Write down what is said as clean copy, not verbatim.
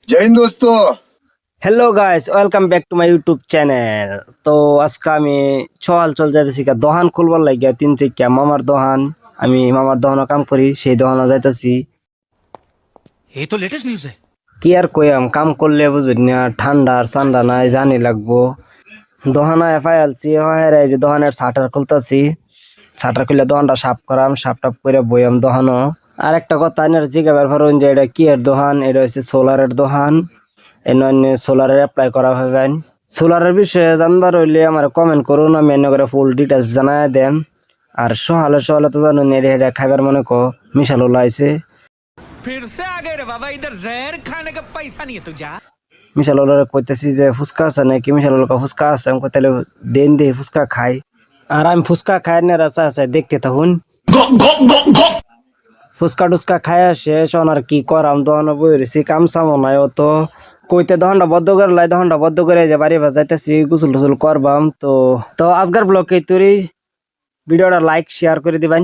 जय हिंद दोस्तों। Hello guys, welcome back to my YouTube channel. তো আজকে আমি চল যাইতেছি দোকান খুলবার লাগিয়া তিন চারটা মামার দোকান। আমি মামার দোকানও কাম করি, সেই দোকানও যাইতেছি। ये तो लेटेस्ट न्यूज़ है। কি আর কইয়াম, কাম করলে বুঝুন না, ঠান্ডা আর ঠান্ডা নাই, জানি লাগবো। দোকানে ফাইলছি হয় যে দোকানের শাটার খুলতাছি, শাটার খুলে দোকানটা সাফ করাম, সাফ টাপ করে বইয়াম দোকানও। আর একটা কথা এনার জিজ্ঞাসা করুন যে এটা কি এর দোকান, এটা হচ্ছে সোলারের দোকান। সোলারের অ্যাপ্লাই করা হবেন। সোলারের বিষয়ে জানবার হইলে আমার কমেন্ট করুন, আমি এনে করে ফুল ডিটেলস জানাই দেন। আর সহালে তো জানুন এটা খাইবার মনে মিশালো লাইছে। फिर से आ गए रे बाबा, इधर जहर खाने का पैसा नहीं है तुझा। মিশালো কইতেছি যে ফুচকা আছে নাকি, মিশালো ফুচকা আছে, আমি তাহলে দেন দে ফুচকা খাই। আর আমি ফুচকা খাই না, রাস্তা আছে দেখতে থাকুন। ফুচকা টুচকা খাই শেষ আর কি করাম, দহন বই রয়েছি, কাম সামো নাই অত। কইতে দহনটা বদ্ধ করে লাই, দহনটা বদ্ধ করে যে বাড়ি যাইতেছি, গুসল টুসুল করবাম। তো আজকের ব্লগে তুই ভিডিওটা লাইক শেয়ার করে দিবেন।